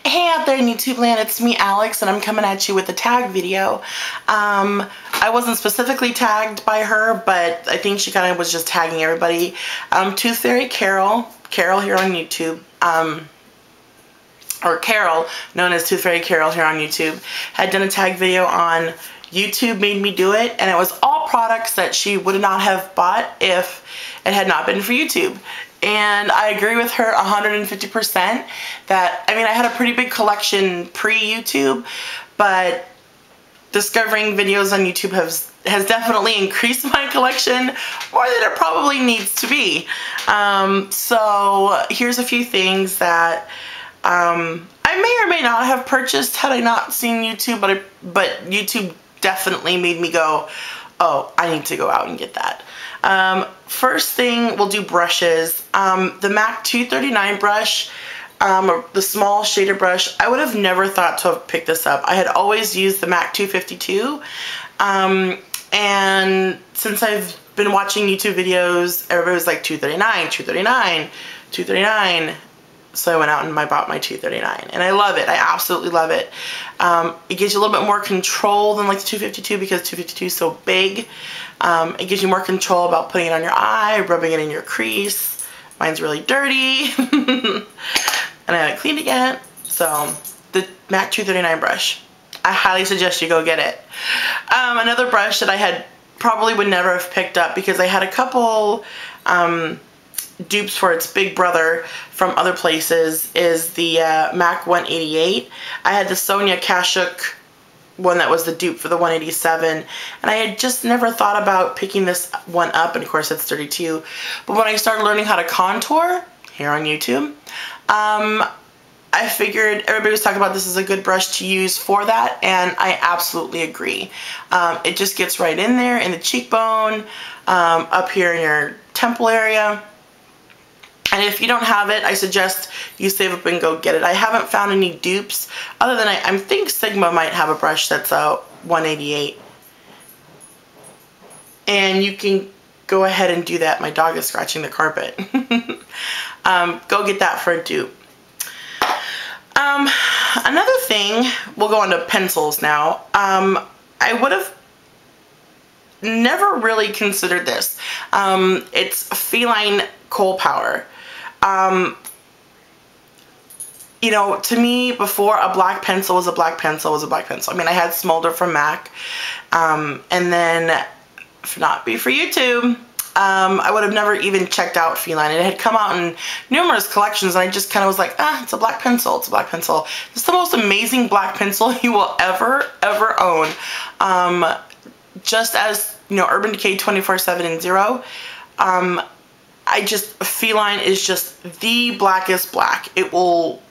Hey out there in YouTube land, it's me Alex and I'm coming at you with a tag video. I wasn't specifically tagged by her, but I think she kind of was just tagging everybody. Tooth Fairy Carol here on YouTube, or Carol, known as Tooth Fairy Carol here on YouTube, had done a tag video on YouTube Made Me Do It, and it was all products that she would not have bought if it had not been for YouTube. And I agree with her 150% that, I mean, I had a pretty big collection pre-YouTube, but discovering videos on YouTube has definitely increased my collection more than it probably needs to be. So here's a few things that I may or may not have purchased had I not seen YouTube, but YouTube definitely made me go, oh, I need to go out and get that. First thing, we'll do brushes. The MAC 239 brush, the small shader brush, I would have never thought to have picked this up. I had always used the MAC 252, and since I've been watching YouTube videos, everybody was like 239, 239, 239. So I went out and I bought my 239, and I love it. I absolutely love it. It gives you a little bit more control than like the 252 because 252 is so big. It gives you more control about putting it on your eye, rubbing it in your crease. Mine's really dirty, and I haven't cleaned it yet. So the MAC 239 brush, I highly suggest you go get it. Another brush that I had probably would never have picked up because I had a couple dupes for its big brother from other places is the MAC 188. I had the Sonia Kashuk one that was the dupe for the 187, and I had just never thought about picking this one up, and of course it's 32. But when I started learning how to contour here on YouTube, I figured everybody was talking about this as a good brush to use for that, and I absolutely agree. It just gets right in there in the cheekbone, up here in your temple area. And if you don't have it, I suggest you save up and go get it. I haven't found any dupes other than I think Sigma might have a brush that's a 188. And you can go ahead and do that. My dog is scratching the carpet. Go get that for a dupe. Another thing, we'll go on to pencils now. I would have never really considered this. It's Feline Kohl Power. You know, to me, before, a black pencil was a black pencil was a black pencil. I mean, I had Smolder from MAC, and then, if not be for YouTube, I would have never even checked out Feline. It had come out in numerous collections, and I just kind of was like, ah, it's a black pencil, it's a black pencil. It's the most amazing black pencil you will ever own. Just as, you know, Urban Decay 24/7 and Zero, Feline is just the blackest black. It will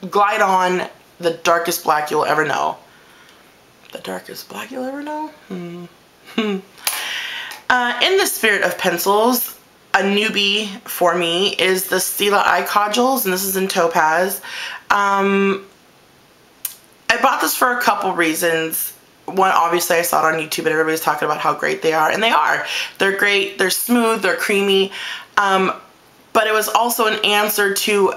glide on the darkest black you'll ever know. The darkest black you'll ever know? In the spirit of pencils, a newbie for me is the Stila Eye Codgels, and this is in Topaz. I bought this for a couple reasons. One, obviously I saw it on YouTube and everybody's talking about how great they are, and they are. They're great, they're smooth, they're creamy, but it was also an answer to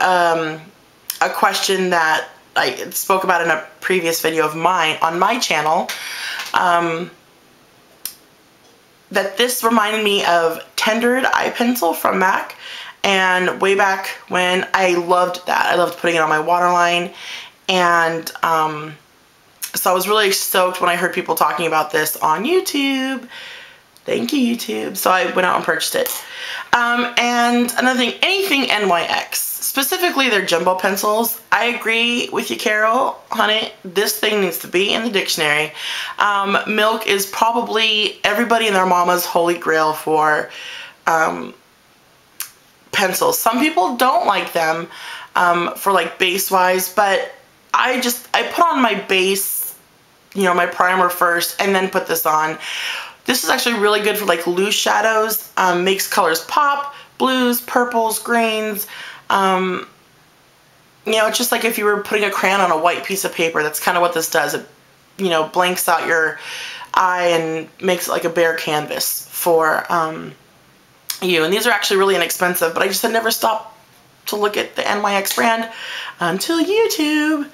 a question that I spoke about in a previous video of mine on my channel, that this reminded me of Tendered Eye Pencil from MAC, and way back when I loved that. I loved putting it on my waterline, and so I was really stoked when I heard people talking about this on YouTube. Thank you, YouTube. So I went out and purchased it. And another thing, anything NYX, specifically their jumbo pencils. I agree with you, Carol, honey. This thing needs to be in the dictionary. Milk is probably everybody and their mama's holy grail for pencils. Some people don't like them for like base-wise, but I put on my base, you know, my primer first, and then put this on. This is actually really good for like loose shadows, makes colors pop, blues, purples, greens. You know, it's just like if you were putting a crayon on a white piece of paper. That's kind of what this does. It, you know, blanks out your eye and makes it like a bare canvas for you. And these are actually really inexpensive, but I just had never stopped to look at the NYX brand until YouTube.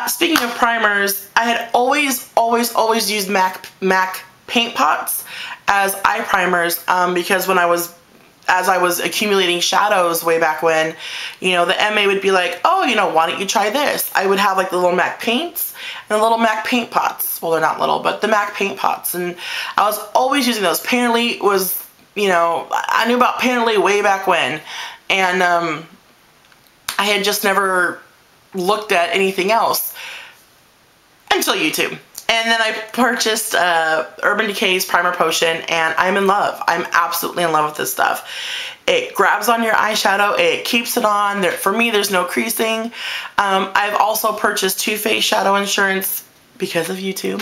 Speaking of primers, I had always used MAC paint pots as eye primers because as I was accumulating shadows way back when, you know, the MA would be like, oh, you know, why don't you try this? I would have like the little MAC paints and the little MAC paint pots. Well, they're not little, but the MAC paint pots. And I was always using those. Painterly was, you know, I knew about Painterly way back when. And I had just never looked at anything else until YouTube. And then I purchased Urban Decay's Primer Potion, and I'm in love. I'm absolutely in love with this stuff. It grabs on your eyeshadow. It keeps it on. For me, there's no creasing. I've also purchased Too Faced Shadow Insurance because of YouTube.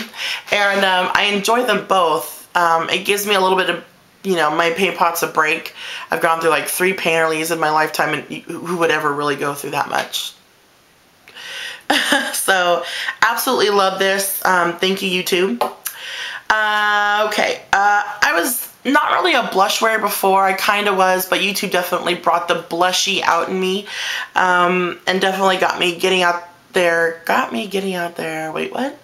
And I enjoy them both. It gives me a little bit of, you know, my paint pots a break. I've gone through like 3 Painterlys in my lifetime, and who would ever really go through that much? So, absolutely love this. Thank you, YouTube. Okay, I was not really a blush wearer before. I kind of was, but YouTube definitely brought the blushy out in me, and definitely got me getting out there. Wait, what?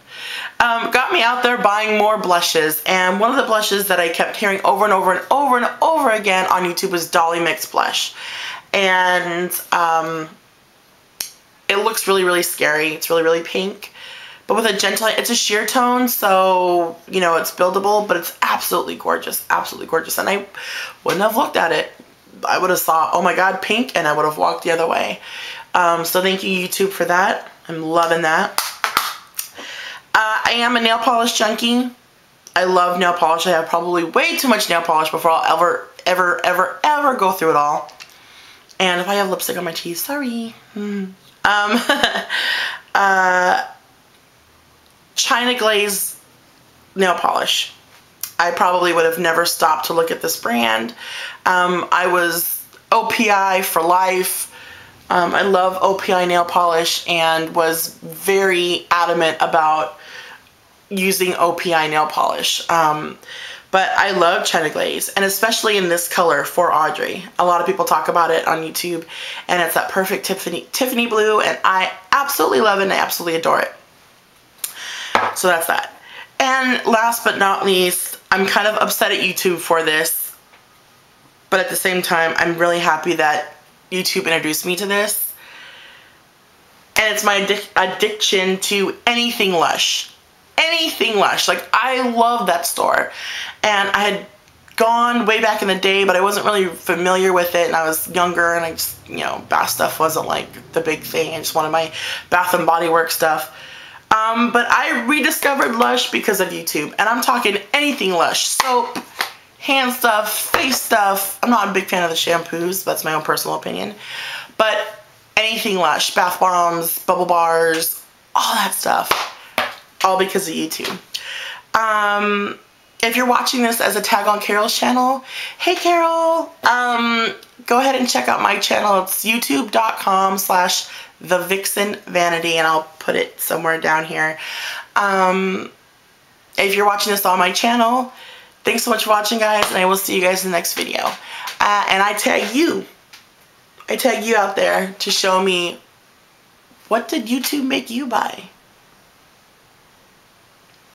Got me out there buying more blushes, and one of the blushes that I kept hearing over and over and over and over again on YouTube was Dolly Mix blush, and it looks really, really scary. It's really, really pink. But with a gentle, it's a sheer tone, so, you know, it's buildable, but it's absolutely gorgeous. Absolutely gorgeous. And I wouldn't have looked at it. I would have saw, oh my god, pink, and I would have walked the other way. So thank you, YouTube, for that. I'm loving that. I am a nail polish junkie. I love nail polish. I have probably way too much nail polish before I'll ever go through it all. And if I have lipstick on my teeth, sorry. China Glaze nail polish. I probably would have never stopped to look at this brand. I was OPI for life. I love OPI nail polish and was very adamant about using OPI nail polish. But I love China Glaze, and especially in this color for Audrey. A lot of people talk about it on YouTube, and it's that perfect Tiffany blue, and I absolutely love it and I absolutely adore it. So that's that. And last but not least, I'm kind of upset at YouTube for this, but at the same time, I'm really happy that YouTube introduced me to this. And it's my addiction to anything Lush. Anything Lush. Like, I love that store. And I had gone way back in the day, but I wasn't really familiar with it, and I was younger, and I just, you know, bath stuff wasn't like the big thing. I just wanted my Bath and Body Works stuff. But I rediscovered Lush because of YouTube, and I'm talking anything Lush. Soap, hand stuff, face stuff. I'm not a big fan of the shampoos. That's my own personal opinion. But anything Lush. Bath bombs, bubble bars, all that stuff. All because of YouTube. If you're watching this as a tag on Carol's channel, hey Carol, go ahead and check out my channel. It's youtube.com/thevixenvanity, and I'll put it somewhere down here. If you're watching this on my channel, thanks so much for watching, guys, and I will see you guys in the next video. And I tag you out there to show me, what did YouTube make you buy?